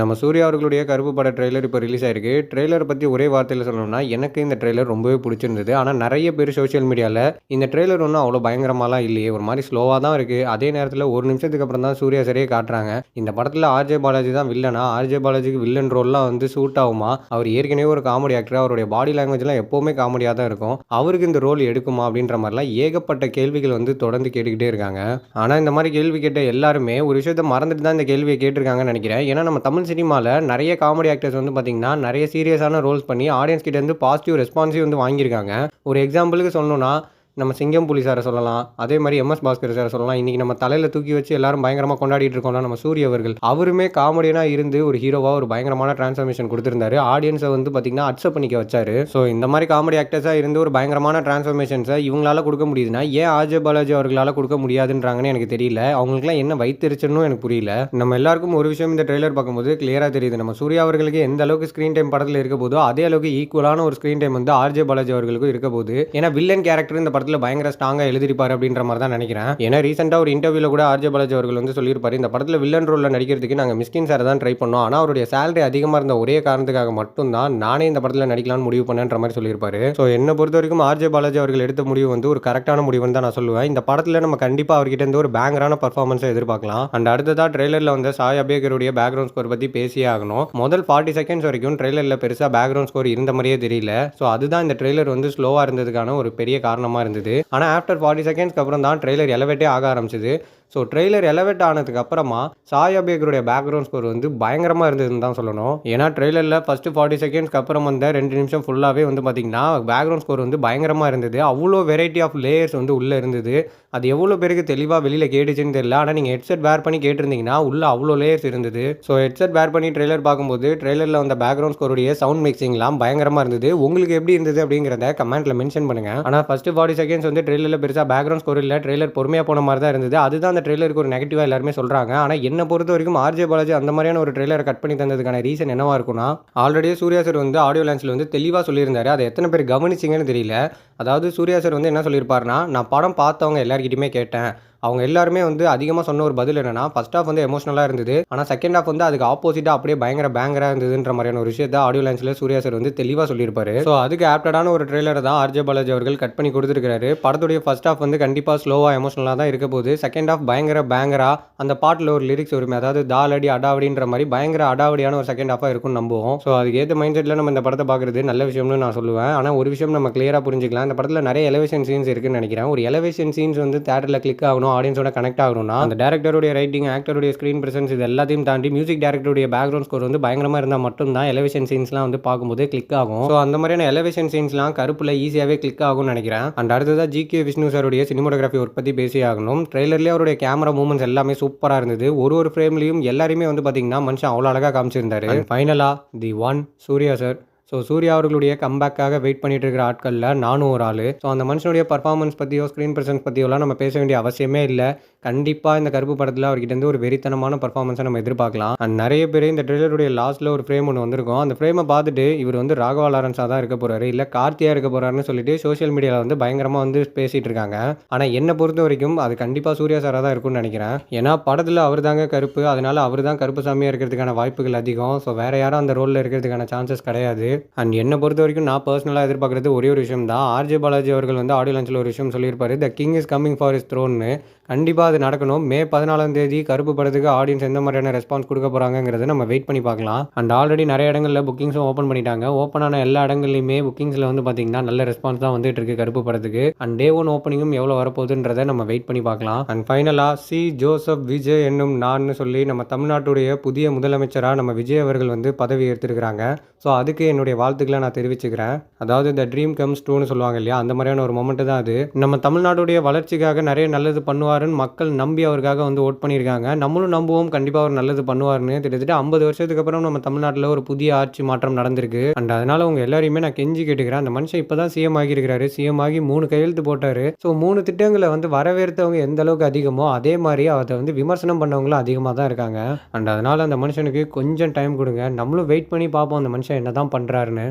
நம்ம சூர்யா அவர்களுடைய கருப்பு பட ட்ரெய்லர் இப்போ ரிலீஸ் ஆயிருக்கு. ட்ரெய்லர பத்தி ஒரே வார்த்தையில சொல்லணும்னா, எனக்கு இந்த ட்ரெய்லர் ரொம்பவே புடிச்சிருந்தது. ஆனா நெறைய பேர் சோசியல் மீடியால இந்த ட்ரெய்லர் ஒண்ணும் அவ்வளோ பயங்கரமாலாம் இல்லையே, ஒரு மாரி ஸ்லோவா தான் இருக்கு. அதே நேரத்தில 1 நிமிஷத்துக்கு அப்புறம் தான் சூர்யா சாரையே காட்டுறாங்க. இந்த படத்தில ஆர்ஜே பாலாஜி தான் வில்லனா? ஆர்ஜே பாலாஜிக்கு வில்லன் ரோல்லாம் வந்து சூட் ஆகுமா? அவர் ஏற்கனவே ஒரு காமெடி ஆக்டர். அவருடைய பாடி லாங்குவேஜ்லாம் எப்பவுமே காமெடியா தான் இருக்கும். அவருக்கு இந்த ரோல் எடுக்குமா? அப்படின்ற மாரிலாம் ஏகப்பட்ட கேள்விகள் வந்து தொடர்ந்து கேட்டுக்கிட்டே இருக்காங்க. ஆனா இந்த மாரி கேள்வி கேட்ட எல்லாருமே ஒரு விஷயத்த மறந்துட்டு தான் இந்த கேள்விய கேட்டிருக்காங்கன்னு நெனைக்கிறேன். ஏன்னா நம்ம தமிழ் சினிமால நெறைய காமெடி ஆக்டர்ஸ் வந்து பார்த்தீங்கன்னா, நெறைய சீரியஸான ரோல்ஸ் பண்ணி ஆடியன்ஸ் கிட்ட இருந்து பாசிட்டிவ் ரெஸ்பான்ஸையும் வந்து வாங்கியிருக்காங்க. ஒரு எக்ஸாம்பிளுக்கு சொல்லணும்னா, நம்ம சிங்கம் புலி சார சொல்லலாம். அதே மாரி எம்.எஸ். பாஸ்கர் சார சொல்லலாம். இன்னைக்கு நம்ம தலையில தூக்கி வச்சு எல்லாரும் பயங்கரமா கொண்டாடிட்டு இருக்கோம்ல நம்ம சூர்யா அவர்கள். அவருமே காமெடியனா இருந்து ஒரு ஹீரோவா ஒரு பயங்கரமான டிரான்ஸ்ஃபர்மேஷன் குடுத்திருந்தாரு. ஆடியன்ஸ வந்து பார்த்தீங்கன்னா, அக்செப்ட் பண்ணிக்க வச்சாரு. ஸோ இந்த மாரி காமெடி ஆக்டர்ஸா இருந்து ஒரு பயங்கரமான டிரான்ஸ்ஃபர்மேஷன்ஸ இவங்களால குடுக்க முடியுதுன்னா, ஏன் ஆர்ஜே பாலாஜி அவர்களால குடுக்க முடியாதுன்றாங்கன்னு எனக்கு தெரியல. அவங்களுக்கெல்லாம் என்ன வயித்தெரிச்சல்னும் எனக்கு புரியல. நம்ம எல்லாருக்கும் ஒரு விஷயம் இந்த ட்ரெய்லர் பார்க்கும்போது கிளியரா தெரியுது. நம்ம சூர்யா அவர்களுக்கு எந்த அளவுக்கு ஸ்கிரீன் டைம் படத்துல இருக்க போதோ, அதே அளவுக்கு ஈக்குவலான ஒரு ஸ்கிரீன் டைம் வந்து ஆர்ஜே பாலாஜி அவர்களுக்கும் இருக்க போகுது. ஏன்னா வில்லன் கேரக்டர் இந்த படத்துல பயங்கர ஸ்ட்ராங்கா எழுதிருப்பாரு அப்படின்ற மாதிரி தான் நினைக்கிறேன். ஏன்னா ரீசெண்டா ஒரு இன்டர்வியூல கூட ஆர்ஜே பாலாஜி அவர்கள் வந்து சொல்லியிருப்பாரு, இந்த படத்துல வில்லன் ரோல்ல நடிக்கிறதுக்கு நாங்க மிஸ்கின் சார் தான் ட்ரை பண்ணோம். ஆனா அவருடைய சேலரி அதிகமா இருந்த ஒரே காரணத்துக்காக மட்டும் தான் நானே இந்த படத்துல நடிக்கலாம்னு முடிவு பண்ணேன்ற மாதிரி சொல்லியிருப்பாரு. ஸோ என்ன பொறுத்த வரைக்கும் ஆர்ஜே பாலாஜி அவர்கள் எடுத்த முடிவு வந்து ஒரு கரெக்டான முடிவுன்னு தான் நான் சொல்லுவேன். இந்த படத்துல நம்ம கண்டிப்பா அவர்கிட்ட இருந்து ஒரு பேங்கரான பர்ஃபார்மன்ஸை எதிர்பார்க்கலாம். அண்ட் அடுத்ததா ட்ரெய்லர்ல வந்து சாய் அபியகருடைய பேக்ரவுண்ட் ஸ்கோர் பத்தி பேசியே ஆகணும். முதல் 40 செகண்ட்ஸ் வரைக்கும் ட்ரெய்லர்ல பெருசா பேக்ரவுண்ட் ஸ்கோர் இருந்த மாதிரியே தெரியல. ஸோ அதுதான் இந்த ட்ரெய்லர் வந்து ஸ்லோவா இருந்ததுக்கான ஒரு பெரிய காரணமா இருந்தது. ஆனா ஆஃப்டர் 40 செகண்ட்ஸ்க்கு அப்புறம் தான் ட்ரெய்லர் எலவேட்டே ஆக ஆரம்பிச்சது. ஸோ ட்ரெய்லர் எலவேட் ஆனதுக்கு அப்புறமா சாய் அபியகருடைய பேக்ரவுண்ட் ஸ்கோர் வந்து பயங்கரமா இருந்ததுன்னு தான் சொல்லணும். ஏன்னா ட்ரெய்லர்ல ஃபர்ஸ்ட் 40 செகண்ட்ஸ்க்கு அப்புறம் வந்த 2 நிமிஷம் ஃபுல்லாவே வந்து பார்த்தீங்கன்னா, பேக்ரவுண்ட் ஸ்கோர் வந்து பயங்கரமா இருந்தது. அவ்வளோ வெரைட்டி ஆஃப் லேயர்ஸ் வந்து உள்ள இருந்தது. அது எவ்வளோ பேருக்கு தெளிவா வெளியில கேட்டுச்சுன்னு தெரியல. ஆனா நீங்க ஹெட்செட் வேர் பண்ணி கேட்டிருந்தீங்கன்னா, உள்ள அவ்வளோ லேயர்ஸ் இருந்தது. ஸோ ஹெட்செட் வேர் பண்ணி ட்ரெய்லர் பார்க்கும்போது, ட்ரெய்லர்ல வந்த பேக்ரவுண்ட் ஸ்கோருடைய சவுண்ட் மிக்சிங்லாம் பயங்கரமா இருந்தது. உங்களுக்கு எப்படி இருந்தது அப்படிங்கிறத கமெண்ட்ல மென்ஷன் பண்ணுங்க. ஆனா ஃபர்ஸ்ட் 40 செகண்ட்ஸ் வந்து ட்ரெய்லர்ல பெருசா பேக்ரவுண்ட் ஸ்கோர் இல்ல. ட்ரெய்லர் பொறுமையா போன மாதிரி தான் இருந்தது. அதுதான் அந்த ட்ரெய்லருக்கு ஒரு நெகட்டிவா எல்லாருமே சொல்றாங்க. ஆனா என்ன பொறுத்த வரைக்கும் ஆர்ஜே பாலாஜி அந்த மாதிரியான ஒரு ட்ரெய்லரை கட் பண்ணி தந்ததுக்கான ரீசன் என்னவா இருக்கும்னா, ஆல்ரெடியே சூர்யா சார் வந்து ஆடியோ லான்ச்ல வந்து தெளிவா சொல்லியிருந்தாரு. அதை எத்தனை பேர் கவனிச்சிங்கன்னு தெரியல. அதாவது சூர்யா சார் வந்து என்ன சொல்லியிருப்பாருன்னா, நான் படம் பார்த்தவங்க எல்லார்கிட்டயுமே கேட்டேன். அவங்க எல்லாருமே வந்து அதிகமா சொன்ன ஒரு பதில் என்னன்னா, ஃபர்ஸ்ட் ஹாஃப் வந்து எமோஷனலா இருந்தது. ஆனா செகண்ட் ஹாஃப் வந்து அதுக்கு ஆப்போசிட்டா அப்படியே பயங்கர பேங்கரா இருந்ததுன்ற மாதிரியான ஒரு விஷயத்த ஆடியோ லான்ச்ல சூர்யா சார் வந்து தெளிவா சொல்லியிருப்பாரு. ஸோ அதுக்கு ஆப்டடான ஒரு ட்ரெய்லரை தான் ஆர்ஜே பாலாஜி அவர்கள் கட் பண்ணி கொடுத்துருக்காரு. படத்துடைய ஃபர்ஸ்ட் ஹாஃப் வந்து கண்டிப்பா ஸ்லோவா எமோஷனலா தான் இருக்க போகுது. செகண்ட் ஹாஃப் பயங்கர பேங்கரா அந்த பாட்டுல ஒரு லிரிக்ஸ் வருமே, அதாவது தாலடி அடாவடின்ற மாதிரி பயங்கர அடாவடியான ஒரு செகண்ட் ஹாஃபா இருக்கும்னு நம்புவோம். ஸோ அதுக்கு ஏற்ற மைண்ட் செட்ல நம்ம இந்த படத்தை பார்க்கறது நல்ல விஷயம்னு நான் சொல்லுவேன். ஆனா ஒரு விஷயம் நம்ம கிளியரா புரிஞ்சுக்கலாம், இந்த படத்துல நிறைய எலிவேஷன் சீன்ஸ் இருக்குன்னு நினைக்கிறேன். ஒரு எலிவேஷன் சீன்ஸ் வந்து தியேட்டர்ல கிளிக் ஆகணும், ஆடியன்ஸோட கனெக்ட் ஆகணும். அந்த டைரக்டருடைய ரைட்டிங், ஆக்டருடைய ஸ்கிரீன் பிரசன்ஸ் இது எல்லாத்தையும் தாண்டி மியூசிக் டைரக்டருடைய பேக்ரவுண்ட் ஸ்கோர் வந்து பயங்கரமா இருந்தா மட்டும் தான் எலிவேஷன் சீன்ஸ்லாம் வந்து பார்க்கும்போது கிளிக் ஆகும். ஸோ அந்த மாதிரியான எலிவேஷன் சீன்ஸ்லாம் கருப்புல ஈஸியாவே கிளிக் ஆகும்னு நினைக்கிறேன். அண்ட் அடுத்ததா ஜி.கே. விஷ்ணு சாருடைய சினிமோட்டோகிராஃபி ஒர்க் பத்தி பேசி ஆகணும். ட்ரெய்லர்லயே அவருடைய கேமரா மூவ்மெண்ட்ஸ் எல்லாமே சூப்பரா இருந்தது. ஒரு ஃப்ரேம்லயும் எல்லாருமே வந்து பாத்தீங்கன்னா மனுஷன் அவ்வளோ அழகா காமிச்சிருந்தாரு. ஃபைனலா the one Suriya sir. So Suriya அவர்களுடைய கம்பேக்காக வெயிட் பண்ணிட்டு இருக்கிற ஆட்களில் நானும் ஒரு ஆள். ஸோ அந்த மனுஷனுடைய பர்ஃபார்மன்ஸ் பற்றியோ ஸ்க்ரீன் பிரசன்ஸ் பற்றியோலாம் நம்ம பேச வேண்டிய அவசியமே இல்லை. கண்டிப்பாக இந்த கருப்பு படத்தில் அவர்கிட்ட இருந்து ஒரு வெறித்தனமான பர்ஃபார்மன்ஸை நம்ம எதிர்பார்க்கலாம். அண்ட் நிறைய பேர் இந்த ட்ரெய்லருடைய லாஸ்ட்டில் ஒரு ஃப்ரேம் ஒன்று வந்திருக்கும். அந்த ஃப்ரேமை பார்த்துட்டு இவர் வந்து ராகவா லாரன்ஸாக தான் இருக்க போகிறாரு, இல்லை கார்த்தியாக இருக்க போகிறாருன்னு சொல்லிட்டு சோஷியல் மீடியாவில் வந்து பயங்கரமாக வந்து பேசிகிட்டு இருக்காங்க. ஆனால் என்னை பொறுத்த வரைக்கும் அது கண்டிப்பாக சூர்யா சாராக தான் இருக்கும்னு நினைக்கிறேன். ஏன்னா படத்தில் அவர் தாங்க கருப்பு, அதனால அவர் தான் கருப்பு சாமியாக இருக்கிறதுக்கான வாய்ப்புகள் அதிகம். ஸோ வேற யாரும் அந்த ரோலில் இருக்கிறதுக்கான சான்சஸ் கிடையாது. அண்ட் என்னை பொறுத்த வரைக்கும் நான் பர்சனலாக எதிர்பார்க்குறது ஒரே ஒரு விஷயம் தான். ஆர்ஜே பாலாஜி அவர்கள் வந்து ஆடியோ லான்ச்சில் ஒரு விஷயம் சொல்லியிருப்பாரு, the king is coming for is த்ரோன்னு. கண்டிப்பாக அது நடக்கணும். மே 14ஆம் தேதி கருப்பு படத்துக்கு ஆடியன்ஸ் எந்த மாதிரியான ரெஸ்பான்ஸ் கொடுக்க போகிறாங்கிறத நம்ம வெயிட் பண்ணி பார்க்கலாம். அண்ட் ஆல்ரெடி நிறைய இடங்களில் புக்கிங்ஸும் ஓப்பன் பண்ணிட்டாங்க. ஓப்பன் ஆன எல்லா இடங்கள்லையுமே புக்கிங்ஸில் வந்து பார்த்தீங்கன்னா நல்ல ரெஸ்பான்ஸ் தான் வந்துட்டு இருக்கு கருப்பு படத்துக்கு. அண்ட் டே 1 ஓப்பனிங்கும் எவ்வளோ வரப்போகுதுன்றதை நம்ம வெயிட் பண்ணி பார்க்கலாம். அண்ட் ஃபைனலாக சி ஜோசப் விஜய் என்னும் நான் சொல்லி நம்ம தமிழ்நாட்டுடைய புதிய முதலமைச்சராக நம்ம விஜய் அவர்கள் வந்து பதவி ஏற்றிருக்கிறாங்க. ஸோ அதுக்கு என்னுடைய வாழ்த்துக்களை நான் தெரிவிச்சுக்கிறேன். அதாவது இந்த ட்ரீம் கம்ஸ் ட்ரூன்னு சொல்லுவாங்க இல்லையா, அந்த மாதிரியான ஒரு மொமெண்ட் தான் அது. நம்ம தமிழ்நாட்டுடைய வளர்ச்சிக்காக நிறைய நல்லது பண்ணுவாருன்னு மக்கள் நம்பி அவருக்காக வந்து ஓட் பண்ணியிருக்காங்க. நம்மளும் நம்புவோம் கண்டிப்பாக அவர் நல்லது பண்ணுவார்னு. கிட்டத்தட்ட 50 வருஷத்துக்கு அப்புறம் நம்ம தமிழ்நாட்டில் ஒரு புதிய ஆட்சி மாற்றம் நடந்திருக்கு. அண்ட் அதனால உங்க எல்லாரையுமே நான் கெஞ்சி கேட்டுக்கிறேன், அந்த மனுஷன் இப்போதான் சிஎம் ஆகியிருக்கிறாரு. சிஎம் ஆகி 3 கையெழுத்து போட்டாரு. ஸோ 3 திட்டங்களை வந்து வரவேற்றவங்க எந்த அளவுக்கு அதிகமோ அதே மாதிரி அதை வந்து விமர்சனம் பண்ணவங்களும் அதிகமாக தான் இருக்காங்க. அண்ட் அதனால அந்த மனுஷனுக்கு கொஞ்சம் டைம் கொடுங்க. நம்மளும் வெயிட் பண்ணி பார்ப்போம் அந்த மனுஷன் என்னதான் பண்றாருன்னு.